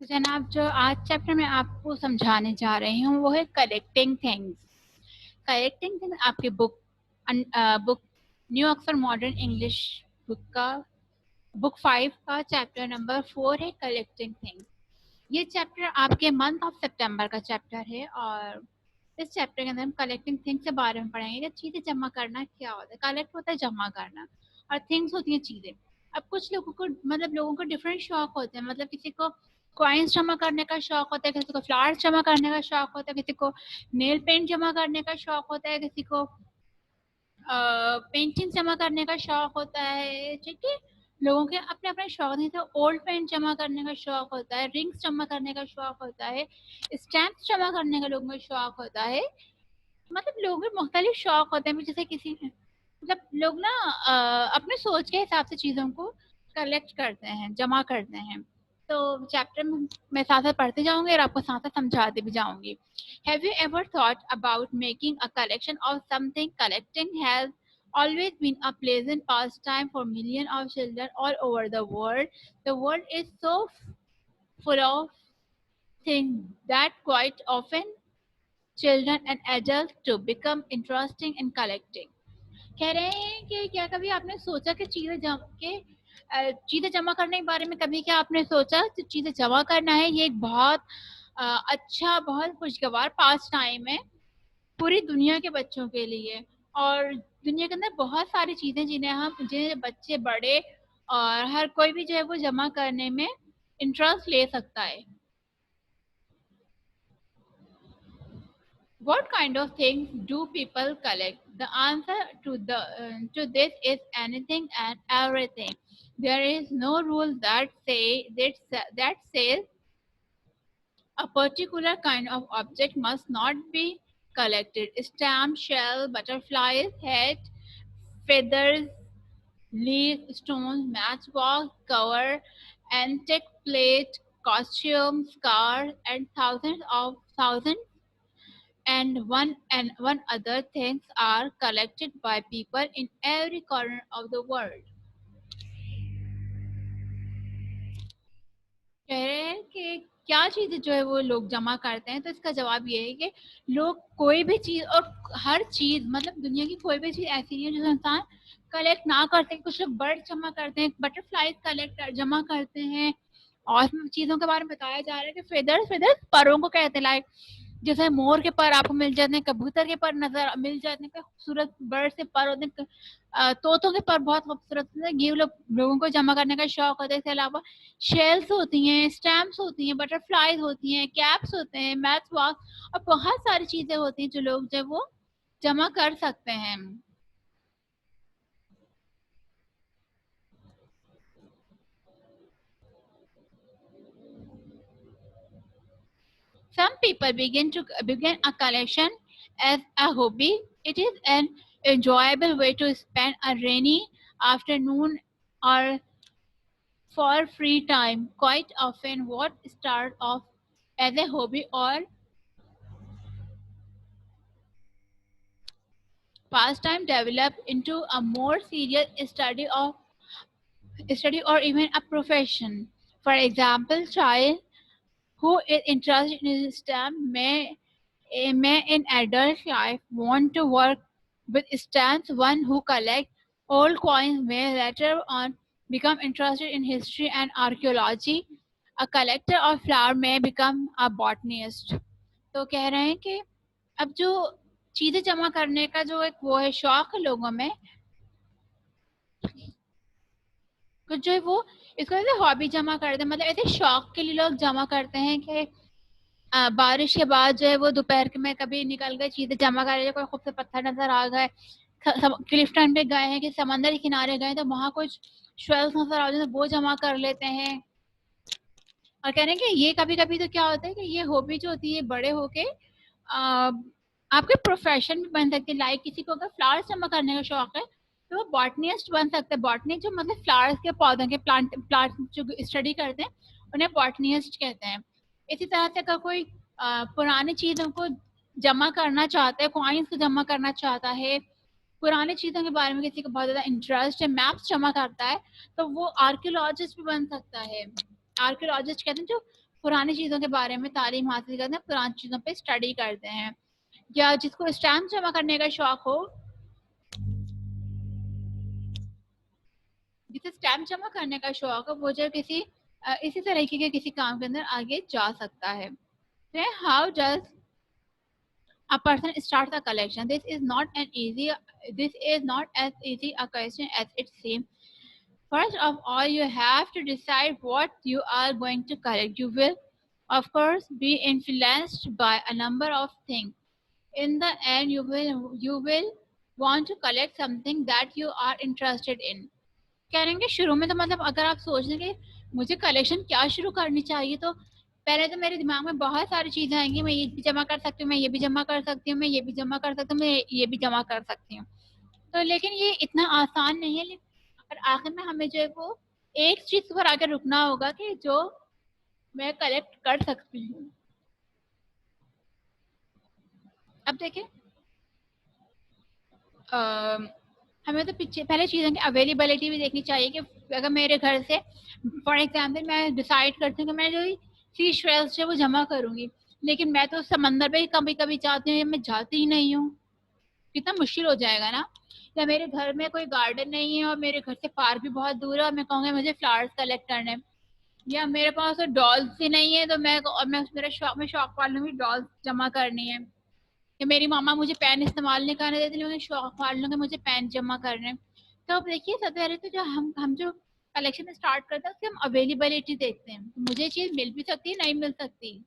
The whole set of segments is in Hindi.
तो जनाब, जो आज चैप्टर में आपको समझाने जा रही हूँ वो है कलेक्टिंग थिंग्स। कलेक्टिंग थिंग्स आपके book new Oxford modern English book 5 का चैप्टर नंबर 4 है कलेक्टिंग थिंग्स। ये चैप्टर आपके मंथ ऑफ सितंबर का चैप्टर है और इस चैप्टर के अंदर हम कलेक्टिंग थिंग्स के बारे में पढ़ेंगे कि चीज़ें जमा करना क्या होता है। कलेक्ट होता है जमा करना और थिंग्स होती हैं चीज़ें। अब कुछ लोगों को लोगों को डिफरेंट शौक होते हैं। मतलब किसी को कॉइन्स जमा करने का शौक होता है, किसी को फ्लावर्स जमा करने का शौक होता है, किसी को नेल पेंट जमा करने का शौक होता है, किसी को पेंटिंग जमा करने का शौक होता है। ठीक है, लोगों के अपने अपने शौक नहीं तो ओल्ड पेंट जमा करने का शौक होता है, रिंग्स जमा करने का शौक होता है, स्टैम्प्स जमा करने का लोगों को शौक होता है। मतलब लोगों के मुख्तलिफ शौक होते हैं। जैसे किसी लोग ना अपने सोच के हिसाब से चीज़ों को कलेक्ट करते हैं, जमा करते हैं। तो चैप्टर में मैं साथ साथ पढ़ते जाऊंगी और आपको साथ साथ समझाते भी जाऊंगी। Have you ever thought about making a collection of something? Collecting has always been a pleasant pastime for millions of children all over the world. The world is so full of things that quite often children and adults to become interesting in collecting. कह रहे हैं कि क्या कभी आपने सोचा कि चीजें जमा करने के बारे में कभी क्या आपने सोचा कि चीजें जमा करना है ये एक बहुत अच्छा, बहुत खुशगवार पास टाइम है पूरी दुनिया के बच्चों के लिए। और दुनिया के अंदर बहुत सारी चीजें जिन्हें बच्चे बड़े और हर कोई भी जो है वो जमा करने में इंटरेस्ट ले सकता है। What kind of things do people collect? The answer to this is anything and everything. There is no rule that says a particular kind of object must not be collected. Stamp, shell, butterflies, head, feathers, leaves, stones, matchbox, cover, antique plate, costumes, cars, and thousands and one other things are collected by people in every corner of the world. कह रहे हैं कि क्या चीजें जो है वो लोग जमा करते हैं। तो इसका जवाब ये है कि लोग कोई भी चीज और हर चीज, मतलब दुनिया की कोई भी चीज ऐसी नहीं है जो इंसान कलेक्ट ना करते। कुछ लोग बर्ड जमा करते हैं, बटरफ्लाईज जमा करते हैं। और इसमें चीजों के बारे में बताया जा रहा है कि फेदर्स फेदर्स परों को कहते हैं। लाइक जैसे मोर के पर आपको मिल जाते हैं, कबूतर के पर नजर मिल जाते हैं, खूबसूरत बर्ड से पर होते हैं, तोतों के पर बहुत खूबसूरत होते हैं। ये लोगों को जमा करने का शौक होता है। इसके अलावा शेल्स होती हैं, स्टैम्प्स होती हैं, बटरफ्लाईज होती हैं, कैप्स होते हैं, मैच बॉक्स और बहुत सारी चीजें होती हैं जो लोग जो वो जमा कर सकते हैं। Some people begin a collection as a hobby. It is an enjoyable way to spend a rainy afternoon or for free time. Quite often, what starts off as a hobby or pastime develop into a more serious study or even a profession. For example, child who is interested in STEM may in adult life want to work with stamps. One who collects old coins may later on become interested in history and archaeology. A collector of flower may become a botanist. तो कह रहे हैं कि अब जो चीजें जमा करने का जो एक वो है शौक है लोगों में, कुछ जो है वो इसको ऐसे हॉबी जमा करते हैं। मतलब ऐसे शौक के लिए लोग जमा करते हैं कि बारिश के बाद जो है वो दोपहर में कभी निकल गए, चीजें जमा कर रहे, कोई खूब से पत्थर नजर आ गए, क्लिफ टाइम पे गए हैं कि समंदर के किनारे गए तो वहां कुछ शेल्स नजर आ जाए तो वो जमा कर लेते हैं। और कह रहे हैं कि ये कभी कभी तो क्या होता है कि ये हॉबी जो होती है बड़े होके आपके प्रोफेशन भी बन सकती है। लाइक किसी को अगर फ्लावर्स जमा करने का शौक है तो वो बॉटनिस्ट बन सकता है। बॉटनी जो मतलब फ्लावर्स के पौधों के प्लांट प्लांट जो स्टडी करते हैं उन्हें बॉटनिस्ट कहते हैं। इसी तरह से अगर कोई पुरानी चीजों को जमा करना चाहता है, कॉइन्स को जमा करना चाहता है, पुरानी चीजों के बारे में किसी को बहुत ज्यादा इंटरेस्ट है, मैप्स जमा करता है, तो वो आर्कियोलॉजिस्ट भी बन सकता है। आर्कियोलॉजिस्ट कहते हैं जो पुरानी चीज़ों के बारे में तालीम हासिल करते हैं, पुरानी चीज़ों पे स्टडी करते हैं। या जिसको स्टैम्प जमा करने का शौक हो, जिसे स्टैम्प जमा करने का शौक हो, वो जो किसी इसी तरीके के किसी काम के अंदर आगे जा सकता है। How does a person starts a collection? This is not as easy a question as it seems. First of all, you have to decide what you are going to collect. You will, of course, be influenced by a number of things. In the end, you will want to collect something that you are interested in. करेंगे शुरू में तो मतलब अगर आप सोच लें कि मुझे कलेक्शन क्या शुरू करनी चाहिए, तो पहले तो मेरे दिमाग में बहुत सारी चीजें आएंगी। मैं ये भी जमा कर सकती हूँ, मैं ये भी जमा कर सकती हूँ, मैं ये भी जमा कर सकती हूँ, मैं ये भी जमा कर सकती हूँ। तो लेकिन ये इतना आसान नहीं है। और आखिर में हमें जो है वो एक चीज पर आकर रुकना होगा कि जो मैं कलेक्ट कर सकती हूँ। अब देखें, हमें तो पीछे पहले चीज़ों की अवेलेबिलिटी भी देखनी चाहिए कि अगर मेरे घर से फॉर एग्जांपल मैं डिसाइड करती हूँ कि मैं जो सी शेल्स है वो जमा करूंगी, लेकिन मैं तो समंदर पे ही कभी कभी जाती हूँ, मैं जाती ही नहीं हूँ, कितना मुश्किल हो जाएगा ना। या मेरे घर में कोई गार्डन नहीं है और मेरे घर से पार्क भी बहुत दूर है और मैं कहूँगी मुझे फ्लावर्स कलेक्ट करने हैं। या मेरे पास तो डॉल्स ही नहीं है, तो मैं मेरा शौक में शौक पाल लूंगी डॉल्स जमा करनी है। कि मेरी मामा मुझे पेन इस्तेमाल नहीं करने देती, लेकिन शौक पाल लूंगी मुझे पेन जमा करने। तो अब देखिए, सबसे पहले तो जो हम जो कलेक्शन स्टार्ट करते हैं उसकी हम अवेलेबिलिटी देखते हैं, मुझे चीज मिल भी सकती है, नहीं मिल सकती।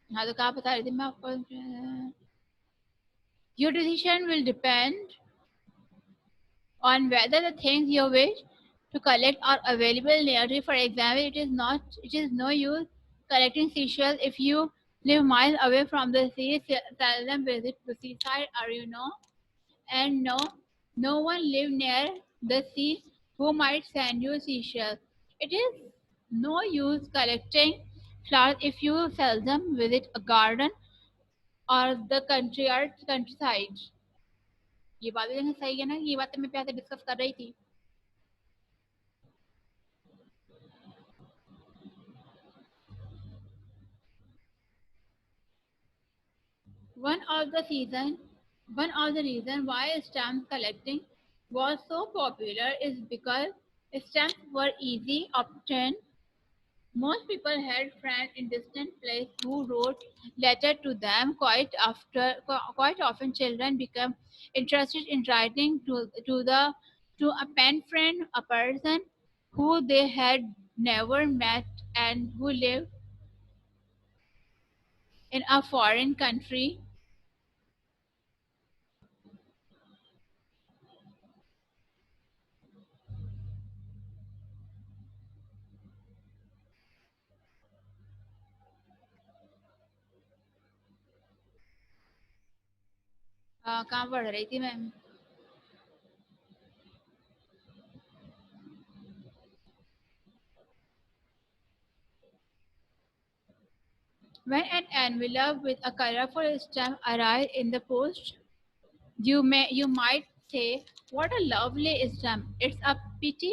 हाँ, तो कहा बता रही थी मैं आपको। Your decision will depend on whether the things you wish to collect are available nearly. For example, it is no use collecting seashells if you live miles away from the sea. Seldom visit the seaside, or and no one live near the sea who might send you seashells. It is no use collecting flowers if you seldom visit a garden or the countryside. ये बात भी सही है ना, ये बात मैं पहले डिस्कस कर रही थी। One of the season, One of the reason why stamp collecting was so popular is because stamps were easy obtained. Most people had friends in distant places who wrote letters to them. Quite often, children become interested in writing to a pen friend, a person who they had never met and who lived in a foreign country. कहाँ पढ़ रही थी मैं? When an envelope with a colorful stamp arrives in the post, you might say, "What a lovely stamp! It's a pity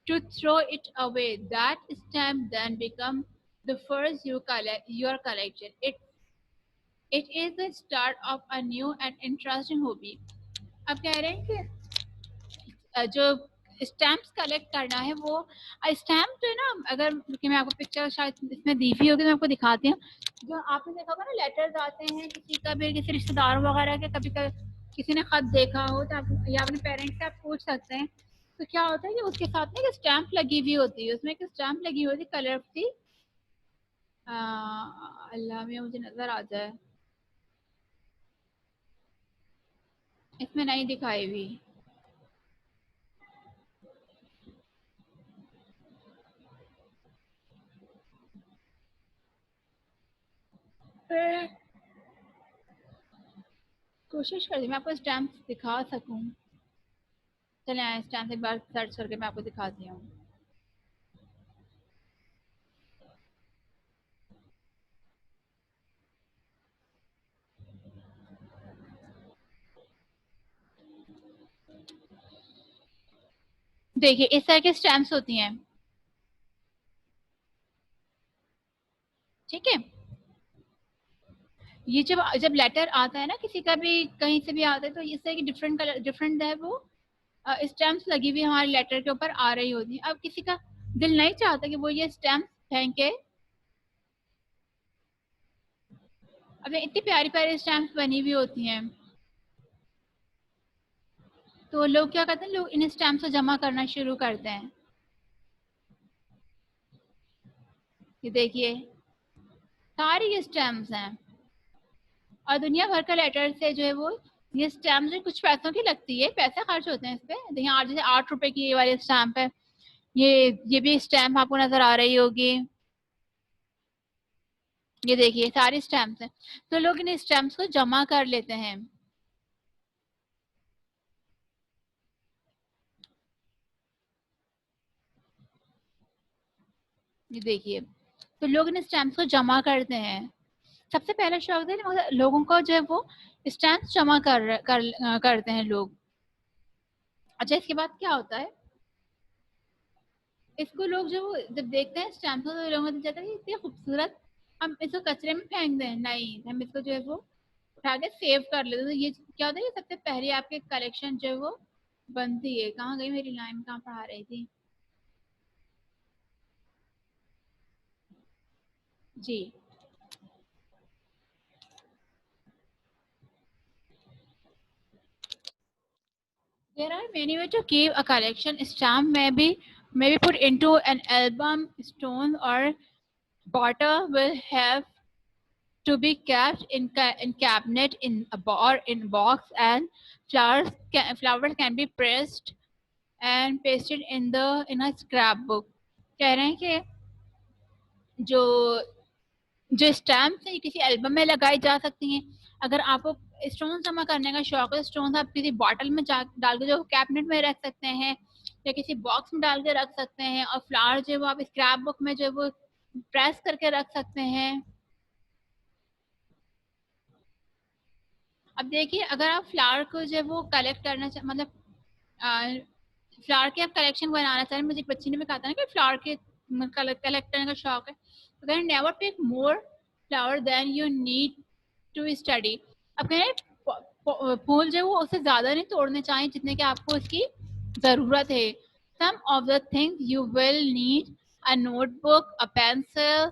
to throw it away." That stamp then becomes the first your collection. It is the start of a new and interesting hobby. अब कह रहे हैं कि जो स्टैम्प्स कलेक्ट करना है वो स्टैम्प जो है ना, अगर कि मैं आपको पिक्चर शायद इसमें दी हुई होगी तो मैं आपको दिखाती हूँ। जो आपने देखा होगा ना, लेटर्स आते हैं किसी का भी, किसी रिश्तेदार वगैरह के, कभी कभी किसी ने खत देखा हो तो आप या अपने पेरेंट्स से आप पूछ सकते हैं। तो क्या होता है कि उसके साथ ना एक स्टैम्प लगी हुई होती है, उसमें एक स्टैम्प लगी हुई होती है कलर की। अल्लाह में मुझे नजर आ जाए, इसमें नहीं दिखाई हुई। कोशिश करती हूँ मैं आपको स्टैम्प दिखा सकूँ। चले आए स्टैम्प एक बार सर्च करके मैं आपको दिखाती हूँ। देखिए इस तरह के स्टैम्प्स होती हैं, ठीक है। ये जब जब लेटर आता है ना किसी का भी, कहीं से भी आता है, तो इस तरह की डिफरेंट कलर, डिफरेंट है वो स्टैम्प्स लगी हुई हमारे लेटर के ऊपर आ रही होती है। अब किसी का दिल नहीं चाहता कि वो ये स्टैम्प फेंके। अब ये इतनी प्यारी प्यारी स्टैम्प्स बनी हुई होती हैं, तो लोग क्या करते हैं, लोग इन स्टैम्प्स को जमा करना शुरू करते हैं। ये देखिए सारी स्टैम्प्स हैं, और दुनिया भर का लेटर से जो है वो, ये स्टैम्प जो कुछ पैसों की लगती है, पैसे खर्च होते हैं इस पे। देखिए आज जैसे 8 रुपए की ये वाली स्टैम्प है, ये भी स्टैम्प आपको नजर आ रही होगी। ये देखिए सारी स्टैम्प्स हैं, तो लोग इन स्टैम्प्स को जमा कर लेते हैं। ये देखिए, तो लोग इन स्टैम्प्स को जमा करते हैं। सबसे पहला शौक है लोगों को जो है वो स्टैम्प्स जमा करते हैं लोग। अच्छा इसके बाद क्या होता है, इसको लोग जो जब देखते हैं स्टैम्प तो लोगों को दिख जाता है कि इतनी खूबसूरत, हम इसको कचरे में फेंक दें, नहीं हम इसको जो है वो उठा के सेव कर लेते हैं। तो ये क्या होता है, ये सबसे पहले आपके कलेक्शन जो है वो बनती है। कहाँ गई मेरी लाइन, कहाँ पढ़ा रही थी जी। There are many ways to keep a collection. Stamp maybe put into an album. Stone or water will have to be kept in cabinet in a or in box, and flowers can be pressed and pasted in a scrapbook। कह रहे हैं कि जो जो स्टैम्प है किसी एल्बम में लगाई जा सकती हैं। अगर आपको स्टोन जमा करने का शौक है, स्टोन आप किसी बॉटल में डाल के जो कैबिनेट में रख सकते हैं, या किसी बॉक्स में डाल के रख सकते हैं। और फ्लावर जो है वो आप स्क्रैप बुक में जो है वो प्रेस करके रख सकते हैं। अब देखिए अगर आप फ्लावर को जो है वो कलेक्ट करना मतलब फ्लावर के आप कलेक्शन बनाना चाह रहे हैं, मुझे एक बच्ची ने भी कहा था ना कि फ्लावर के कलेक्ट करने का शौक है, तो कहना never pick more flower than you need to study. अब कह रहे हैं फूल जो है वो उससे ज्यादा नहीं तोड़ने चाहिए जितने कि आपको इसकी जरूरत है। Some of the things you will need a notebook, a pencil,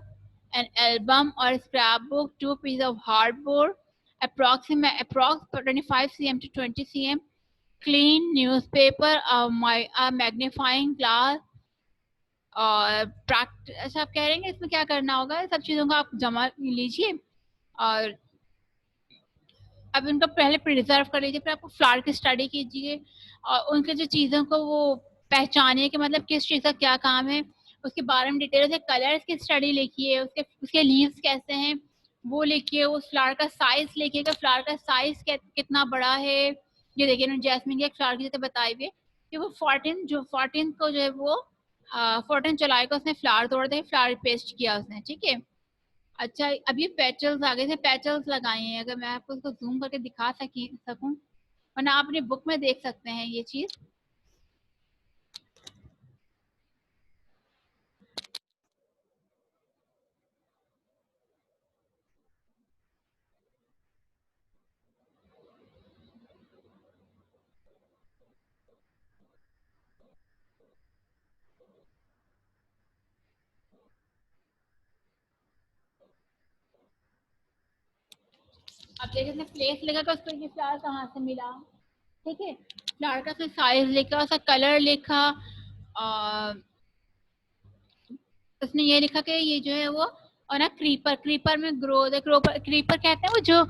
an album or scrapbook, two pieces of hardboard, approx 25 cm to 20 cm, clean newspaper, a magnifying glass, और अच्छा आप कह रहे हैं इसमें क्या करना होगा, सब चीजों को आप जमा लीजिए और अब उनको पहले प्रिजर्व कर लीजिए, फिर आपको फ्लावर की स्टडी कीजिए और उनके जो चीज़ों को वो पहचानिए कि मतलब किस चीज़ का क्या काम है, उसके बारे में डिटेल से कलर्स की स्टडी लिखिए, उसके उसके लीव्स कैसे हैं वो लिखिए, उस फ्लावर का साइज लिखिए कि फ्लावर का साइज कितना बड़ा है। ये देखिए ना जैस्मिन के एक फ्लावर की जैसे बताई हुई है कि वो 14 को जो है वो 14 जुलाई को उसने फ्लावर तोड़ दे, फ्लावर पेस्ट किया उसने, ठीक है। अच्छा अब ये पेटल्स आ गए थे, पेटल्स लगाए हैं, अगर मैं आपको इसको जूम करके दिखा सकूं, वरना आप अपनी बुक में देख सकते हैं ये चीज। अब देखिए इसने प्लेस लिखा कि उसको ये फ्लावर कहाँ से मिला, ठीक है। फ्लावर का उसने साइज लिखा, उसका कलर लिखा, और उसने ये लिखा कि ये जो है वो, और ना क्रीपर, क्रीपर में ग्रो क्रीपर, क्रीपर कहते हैं वो जो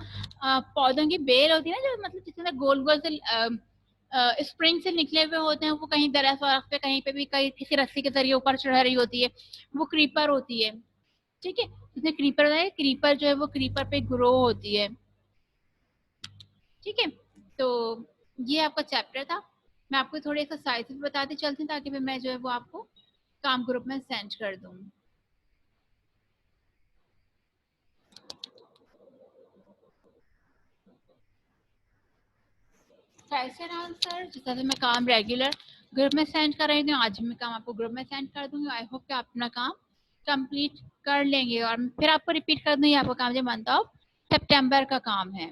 पौधों की बेल होती है ना, जो मतलब जिसमें गोल गोल से स्प्रिंग से निकले हुए होते हैं, वो कहीं दरख्त वरख्त पे कहीं पे भी कहीं किसी रस्सी के जरिए ऊपर चढ़ा रही होती है, वो क्रीपर होती है, ठीक है। उसने क्रीपर है, क्रीपर जो है वो क्रीपर पे ग्रो होती है, ठीक है। तो ये आपका चैप्टर था। मैं आपको थोड़ी एक्सरसाइज बताती चलती हूँ ताकि फिर मैं जो है वो आपको काम ग्रुप में सेंड कर दूँ। क्वेश्चन आंसर जैसा मैं काम रेगुलर, ग्रुप में सेंड कर रही हूँ, आज मैं काम आपको ग्रुप में सेंड कर दूंगी। आई होप कि आप अपना काम कंप्लीट कर लेंगे और फिर आपको रिपीट कर दूंगी, आपका काम जो मंथ ऑफ सितंबर का काम है।